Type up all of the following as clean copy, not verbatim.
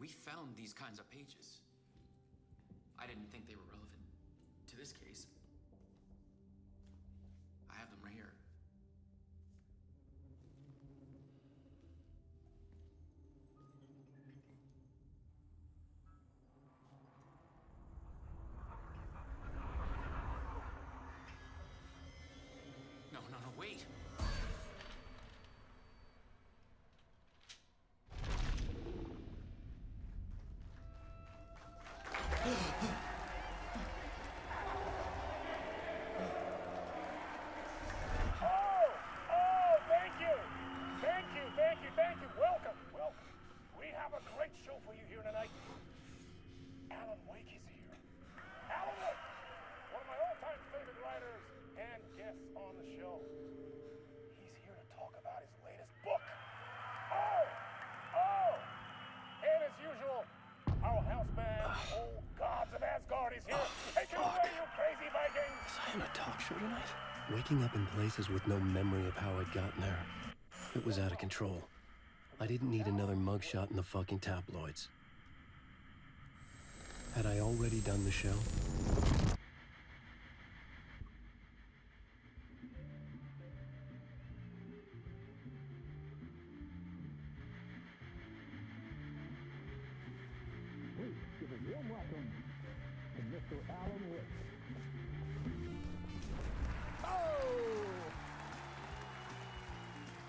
We found these kinds of pages. I didn't think they were relevant to this case. I have them right here. No, wait! Thank you. Welcome. We have a great show for you here tonight. Alan Wake is here. Alan Wake, one of my all-time favorite writers and guests on the show. He's here to talk about his latest book. And as usual, our house band, Old Gods of Asgard, is here. Take it away, you crazy Vikings! Was I on a talk show tonight? Waking up in places with no memory of how I'd gotten there. It was out of control. I didn't need another mugshot in the fucking tabloids. Had I already done the show? Please give a warm welcome to Mr. Alan Wake.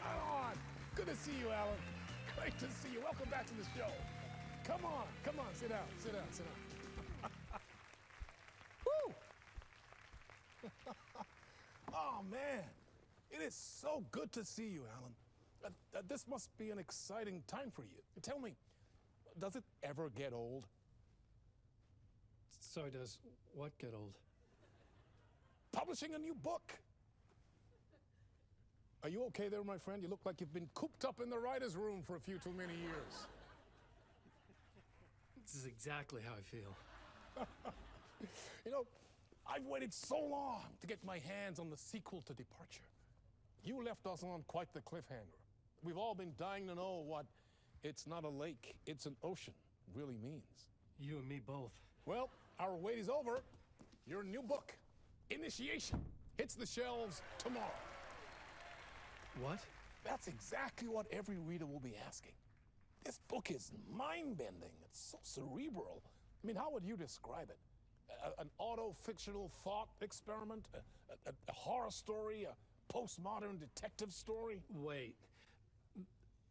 Alan! Good to see you, Alan. Great to see you. Welcome back to the show. Come on, sit down. Woo! Oh, man. It is so good to see you, Alan. This must be an exciting time for you. Tell me, does it ever get old? Sorry, does what get old? Publishing a new book. Are you okay there, my friend? You look like you've been cooped up in the writer's room for a few too many years. This is exactly how I feel. You know, I've waited so long to get my hands on the sequel to Departure. You left us on quite the cliffhanger. We've all been dying to know what "it's not a lake, it's an ocean" really means. You and me both. Well, our wait is over. Your new book, Initiation, hits the shelves tomorrow. What? That's exactly what every reader will be asking. This book is mind-bending. It's so cerebral. I mean, how would you describe it? An auto-fictional thought experiment? A horror story? A postmodern detective story? Wait.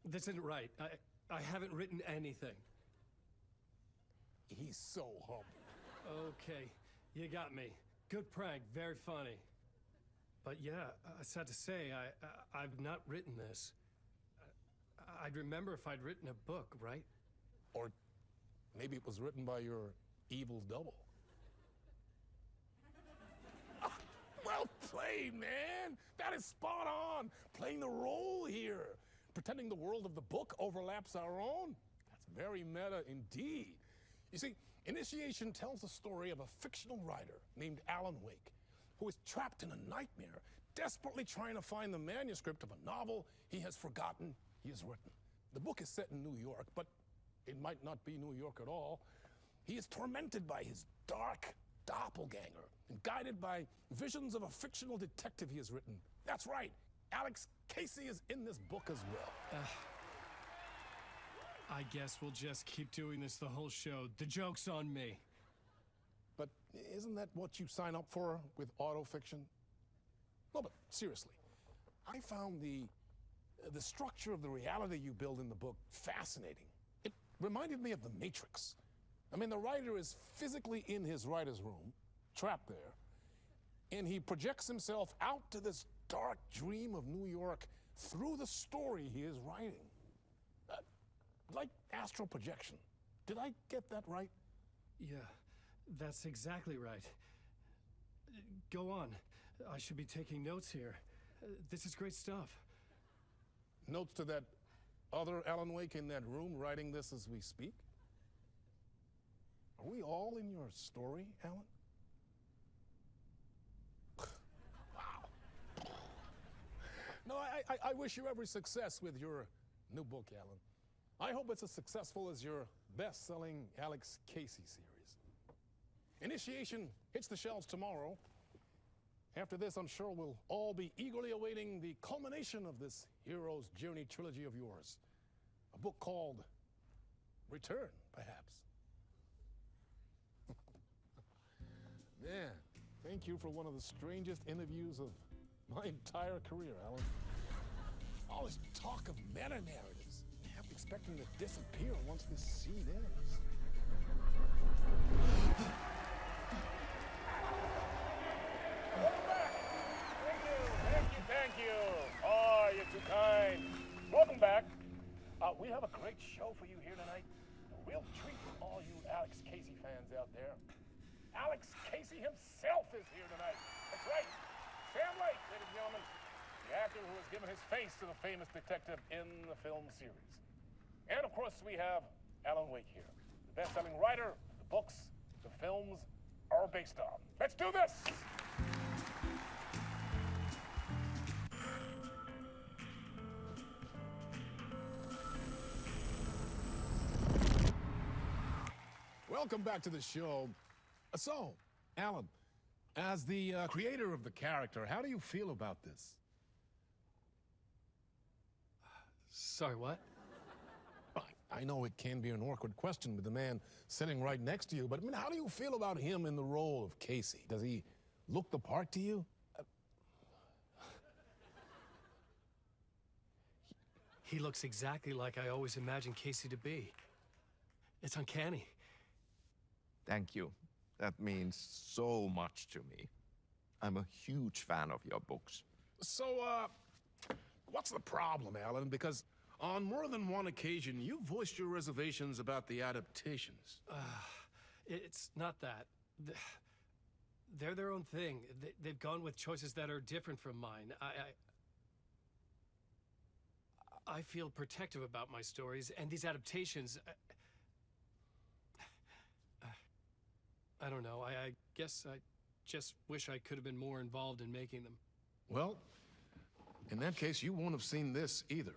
This isn't right. I haven't written anything. He's so humble. Okay, you got me. Good prank, very funny. But yeah, sad to say, I've not written this. I'd remember if I'd written a book, right? Or maybe it was written by your evil double. Well played, man! That is spot on! Playing the role here. Pretending the world of the book overlaps our own. That's very meta indeed. You see, Initiation tells the story of a fictional writer named Alan Wake, who is trapped in a nightmare, desperately trying to find the manuscript of a novel he has forgotten he has written. The book is set in New York, but it might not be New York at all. He is tormented by his dark doppelganger and guided by visions of a fictional detective he has written. That's right, Alex Casey is in this book as well. I guess we'll just keep doing this the whole show. The joke's on me. But isn't that what you sign up for with autofiction? No, but seriously, I found the structure of the reality you build in the book fascinating. It reminded me of The Matrix. I mean, the writer is physically in his writer's room, trapped there, and he projects himself out to this dark dream of New York through the story he is writing. Like astral projection. Did I get that right? Yeah, that's exactly right. Go on. I should be taking notes here. This is great stuff. Notes to that other Alan Wake in that room writing this as we speak? Are we all in your story, Alan? Wow. No, I wish you every success with your new book, Alan. I hope it's as successful as your best-selling Alex Casey series. Initiation hits the shelves tomorrow. After this, I'm sure we'll all be eagerly awaiting the culmination of this hero's journey trilogy of yours. A book called Return, perhaps. Man, thank you for one of the strangest interviews of my entire career, Alan. All this talk of meta-narratives, half expecting to disappear once this scene ends. Welcome back. Thank you. Oh, you're too kind. Welcome back. We have a great show for you here tonight. A real treat for all you Alex Casey fans out there. Alex Casey himself is here tonight. That's right. Sam Lake, ladies and gentlemen. The actor who has given his face to the famous detective in the film series. And of course, we have Alan Wake here, the best-selling writer the books the films are based on. Let's do this! Welcome back to the show. So, Alan, as the creator of the character, how do you feel about this? Sorry, what? I know it can be an awkward question with the man sitting right next to you, but I mean, how do you feel about him in the role of Casey? Does he look the part to you? He looks exactly like I always imagined Casey to be. It's uncanny. Thank you. That means so much to me. I'm a huge fan of your books. So, what's the problem, Alan? Because on more than one occasion, you voiced your reservations about the adaptations. It's not that. They're their own thing. They've gone with choices that are different from mine. I feel protective about my stories, and these adaptations... I don't know. I guess I just wish I could have been more involved in making them. Well, in that case, you won't have seen this either.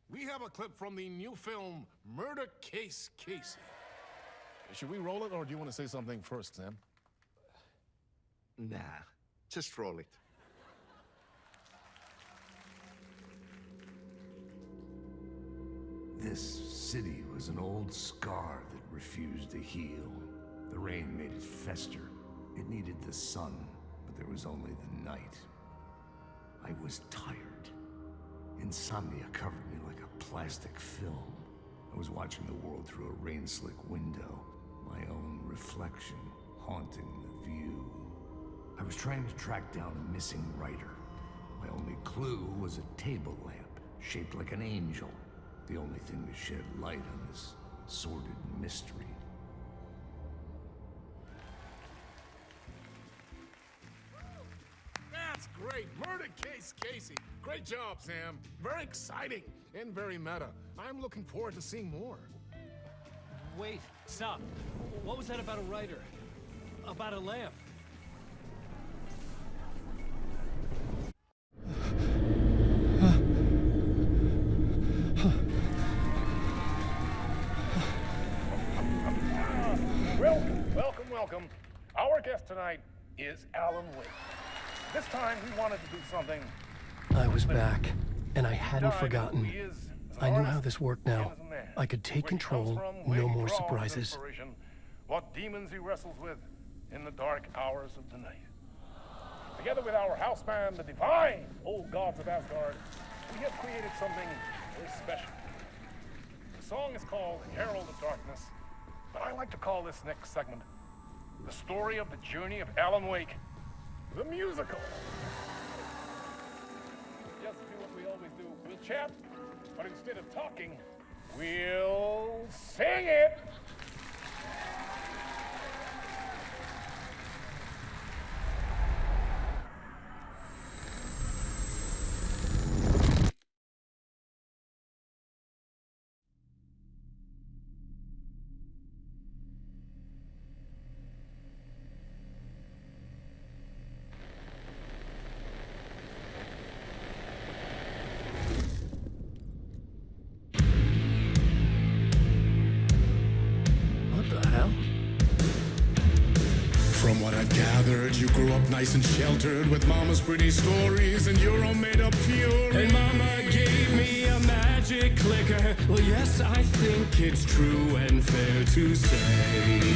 We have a clip from the new film, Murder Case Casey. Should we roll it, or do you want to say something first, Sam? Nah, just roll it. This city was an old scar that refused to heal. The rain made it fester. It needed the sun, but there was only the night. I was tired. Insomnia covered me like a plastic film. I was watching the world through a rain-slick window, my own reflection haunting the view. I was trying to track down a missing writer. My only clue was a table lamp, shaped like an angel. The only thing to shed light on this sordid mystery. That's great! Murder Case Casey! Great job, Sam. Very exciting and very meta. I'm looking forward to seeing more. Wait, stop. What was that about a writer? About a lamp? Welcome. Our guest tonight is Alan Wake. This time he wanted to do something. I was back, and I hadn't forgotten. I knew how this worked now. I could take control, no more surprises. What demons he wrestles with in the dark hours of the night. Together with our house band, the divine old gods of Asgard, we have created something very special. The song is called Herald of Darkness, but I like to call this next segment the story of the journey of Alan Wake, the musical. Just do what we always do. We'll chat, but instead of talking, we'll sing it. what I've gathered, you grew up nice and sheltered with mama's pretty stories and your own made-up fury. And mama gave me a magic clicker. Well, yes, I think it's true and fair to say.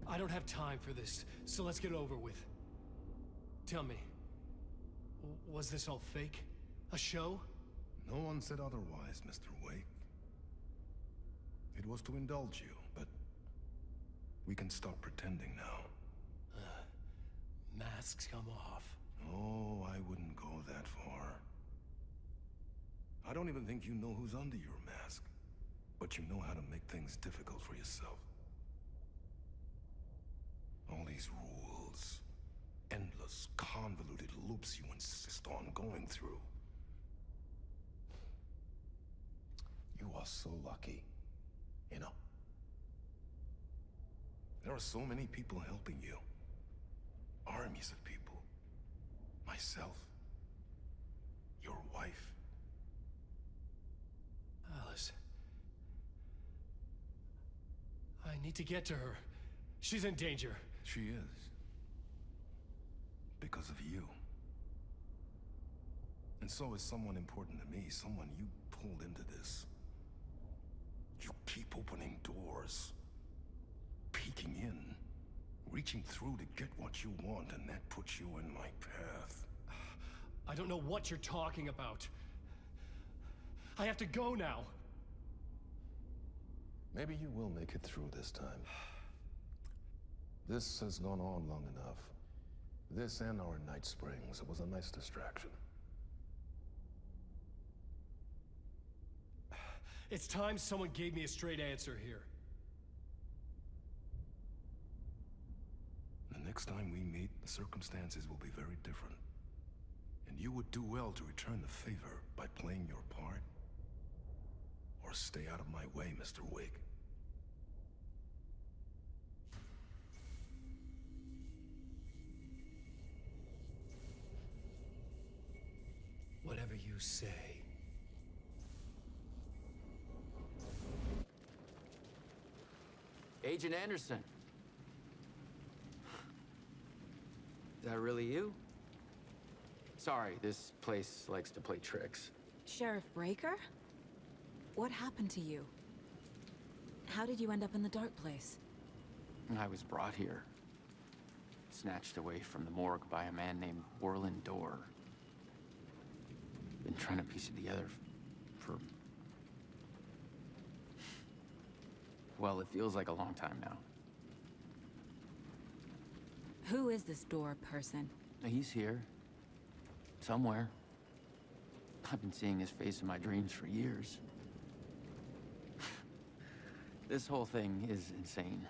I don't have time for this, so let's get it over with. Tell me, was this all fake? A show? No one said otherwise, Mr. Wake. It was to indulge you, but we can stop pretending now. Masks come off. Oh, I wouldn't go that far. I don't even think you know who's under your mask, but you know how to make things difficult for yourself. All these rules, endless, convoluted loops you insist on going through. You are so lucky, you know. There are so many people helping you. Armies of people. Myself. Your wife. Alice. I need to get to her. She's in danger. She is. Because of you. And so is someone important to me, someone you pulled into this. You keep opening doors. Peeking in. Reaching through to get what you want, and that puts you in my path. I don't know what you're talking about. I have to go now. Maybe you will make it through this time. This has gone on long enough. This and our night springs. It was a nice distraction. It's time someone gave me a straight answer here. The next time we meet, the circumstances will be very different. And you would do well to return the favor by playing your part. Or stay out of my way, Mr. Wake. you say. Agent Anderson. Is that really you? Sorry, this place likes to play tricks. Sheriff Breaker? What happened to you? How did you end up in the dark place? I was brought here. Snatched away from the morgue by a man named Warlin Door. Been trying to piece it together for... well, it feels like a long time now. Who is this Door person? He's here. Somewhere. I've been seeing his face in my dreams for years. This whole thing is insane.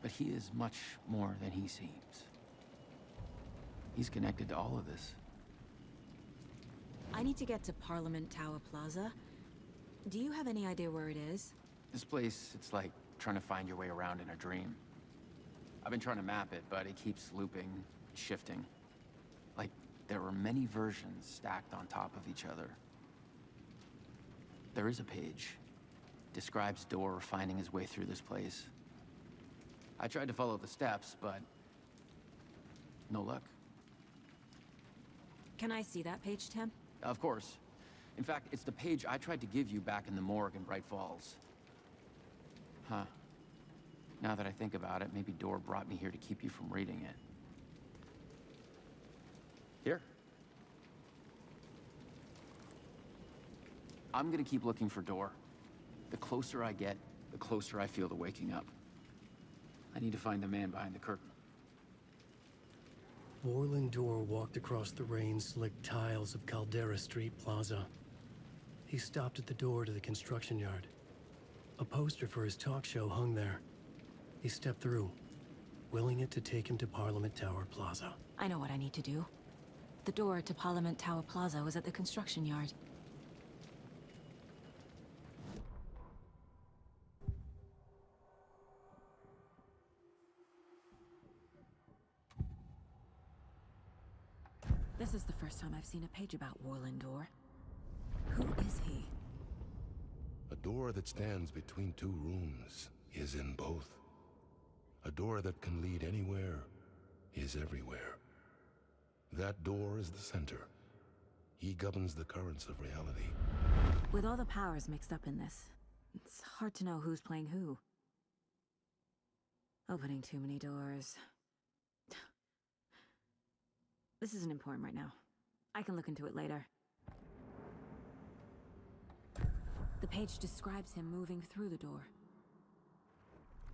But he is much more than he seems. He's connected to all of this. I need to get to Parliament Tower Plaza. Do you have any idea where it is? This place, it's like trying to find your way around in a dream. I've been trying to map it, but it keeps looping, shifting. Like there were many versions stacked on top of each other. There is a page. Describes Door finding his way through this place. I tried to follow the steps, but no luck. Can I see that page, Tim? Of course. In fact, it's the page I tried to give you back in the morgue in Bright Falls. Huh. Now that I think about it, maybe Door brought me here to keep you from reading it. Here. I'm gonna keep looking for Door. The closer I get, the closer I feel to waking up. I need to find the man behind the curtain. Warlin Door walked across the rain-slicked tiles of Caldera Street Plaza. He stopped at the door to the construction yard. A poster for his talk show hung there. He stepped through, willing it to take him to Parliament Tower Plaza. I know what I need to do. The door to Parliament Tower Plaza was at the construction yard. This is the first time I've seen a page about Warlin Door. Who is he? A door that stands between two rooms is in both. A door that can lead anywhere is everywhere. That door is the center. He governs the currents of reality. With all the powers mixed up in this, it's hard to know who's playing who. Opening too many doors. This isn't important right now. I can look into it later. The page describes him moving through the door.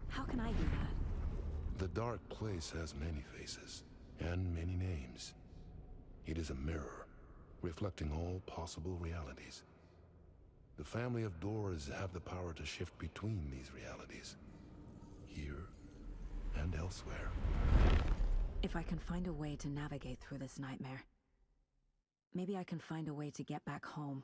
How can I do that? The dark place has many faces and many names. It is a mirror, reflecting all possible realities. The family of doors have the power to shift between these realities, here and elsewhere. If I can find a way to navigate through this nightmare, maybe I can find a way to get back home.